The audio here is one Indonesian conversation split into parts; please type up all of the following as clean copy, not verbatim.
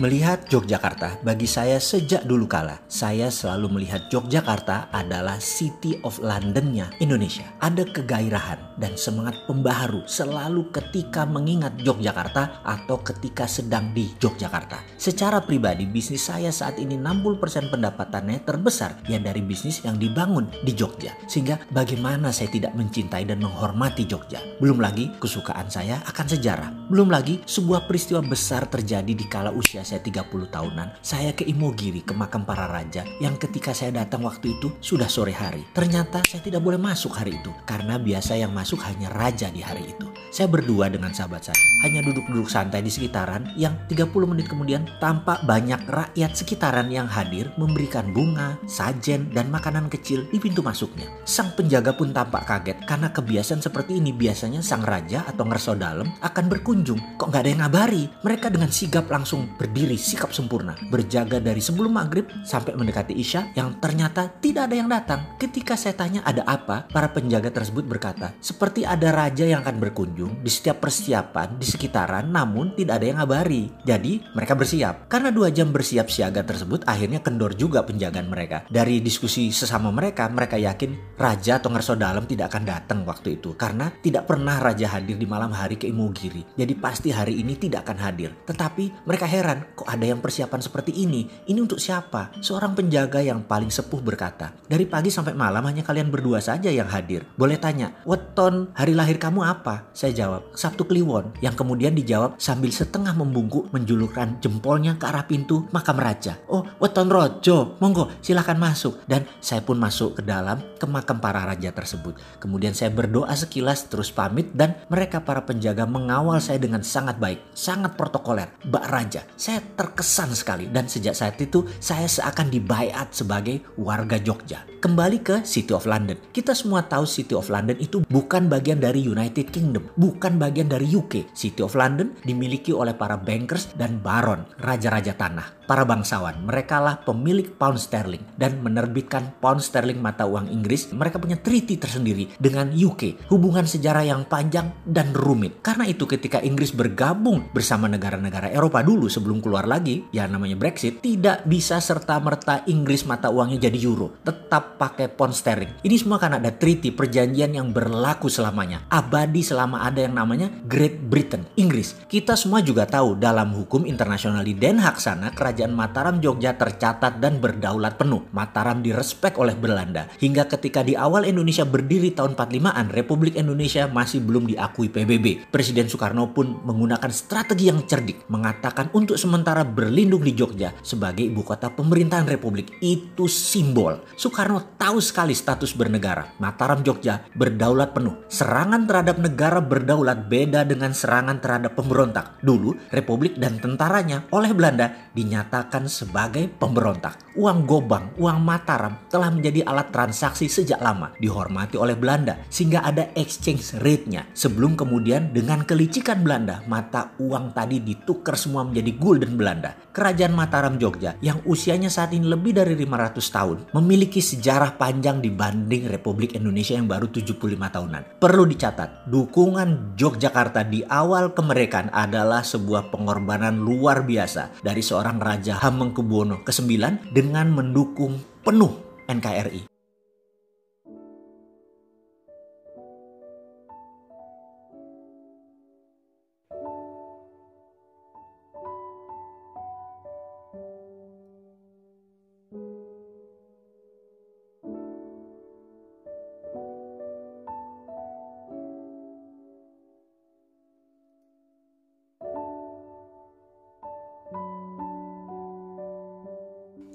Melihat Yogyakarta bagi saya sejak dulu kala, saya selalu melihat Yogyakarta adalah City of London-nya Indonesia. Ada kegairahan dan semangat pembaharu selalu ketika mengingat Yogyakarta atau ketika sedang di Yogyakarta. Secara pribadi, bisnis saya saat ini 60% pendapatannya terbesar ya dari bisnis yang dibangun di Jogja. Sehingga bagaimana saya tidak mencintai dan menghormati Jogja. Belum lagi kesukaan saya akan sejarah. Belum lagi sebuah peristiwa besar terjadi di kala usia saya 30 tahunan. Saya ke Imogiri, ke makam para raja, yang ketika saya datang waktu itu sudah sore hari. Ternyata saya tidak boleh masuk hari itu karena biasa yang masuk hanya raja di hari itu. Saya berdua dengan sahabat saya hanya duduk-duduk santai di sekitaran yang 30 menit kemudian tampak banyak rakyat sekitaran yang hadir memberikan bunga, sajen, dan makanan kecil di pintu masuknya. Sang penjaga pun tampak kaget karena kebiasaan seperti ini biasanya sang raja atau ngerso dalem akan berkunjung. Kok nggak ada yang ngabari? Mereka dengan sigap langsung berdiri sikap sempurna, berjaga dari sebelum maghrib sampai mendekati isya yang ternyata tidak ada yang datang. Ketika saya tanya ada apa, para penjaga tersebut berkata, seperti ada raja yang akan berkunjung di setiap persiapan di sekitaran namun tidak ada yang ngabari. Jadi mereka bersiap. Karena 2 jam bersiap siaga tersebut akhirnya kendor juga penjagaan mereka. Dari diskusi sesama mereka yakin raja atau ngerso dalem tidak akan datang waktu itu karena tidak pernah raja hadir di malam hari ke Imogiri. Jadi pasti hari ini tidak akan hadir. Tetapi mereka heran, kok ada yang persiapan seperti ini? Ini untuk siapa? Seorang penjaga yang paling sepuh berkata, dari pagi sampai malam hanya kalian berdua saja yang hadir. Boleh tanya, weton hari lahir kamu apa? Saya jawab, Sabtu Kliwon. Yang kemudian dijawab sambil setengah membungkuk menjulurkan jempolnya ke arah pintu makam raja. Oh, weton rojo, monggo silahkan masuk. Dan saya pun masuk ke dalam ke makam para raja tersebut. Kemudian saya berdoa sekilas terus pamit dan mereka para penjaga mengawal saya dengan sangat baik, sangat protokoler. Mbak Raja, saya terkesan sekali dan sejak saat itu saya seakan dibaiat sebagai warga Jogja. Kembali ke City of London. Kita semua tahu City of London itu bukan bagian dari United Kingdom, bukan bagian dari UK. City of London dimiliki oleh para bankers dan baron, raja-raja tanah, para bangsawan. Merekalah pemilik pound sterling dan menerbitkan pound sterling mata uang Inggris. Mereka punya treaty tersendiri dengan UK, hubungan sejarah yang panjang dan rumit. Karena itu ketika Inggris bergabung bersama negara-negara Eropa dulu sebelum keluar lagi, ya namanya Brexit, tidak bisa serta-merta Inggris mata uangnya jadi euro, tetap pakai pound sterling. Ini semua karena ada treaty, perjanjian yang berlaku selamanya, abadi selama ada yang namanya Great Britain, Inggris. Kita semua juga tahu dalam hukum internasional di Den Haag sana, kerajaan Mataram Jogja tercatat dan berdaulat penuh. Mataram direspek oleh Belanda. Hingga ketika di awal Indonesia berdiri tahun 45-an, Republik Indonesia masih belum diakui PBB. Presiden Soekarno pun menggunakan strategi yang cerdik, mengatakan untuk sementara berlindung di Jogja sebagai ibu kota pemerintahan Republik. Itu simbol. Soekarno tahu sekali status bernegara. Mataram Jogja berdaulat penuh. Serangan terhadap negara berdaulat beda dengan serangan terhadap pemberontak. Dulu Republik dan tentaranya oleh Belanda dinyatakan sebagai pemberontak. Uang gobang, uang Mataram telah menjadi alat transaksi sejak lama, dihormati oleh Belanda sehingga ada exchange rate-nya. Sebelum kemudian dengan kelicikan Belanda, mata uang tadi ditukar semua menjadi gulden Belanda. Kerajaan Mataram Jogja yang usianya saat ini lebih dari 500 tahun memiliki sejarah panjang dibanding Republik Indonesia yang baru 75 tahunan. Perlu dicatat, dukungan Yogyakarta di awal kemerdekaan adalah sebuah pengorbanan luar biasa dari seorang Raja Hamengkubuwono ke-9 dengan mendukung penuh NKRI.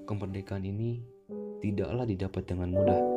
Kemerdekaan ini tidaklah didapat dengan mudah.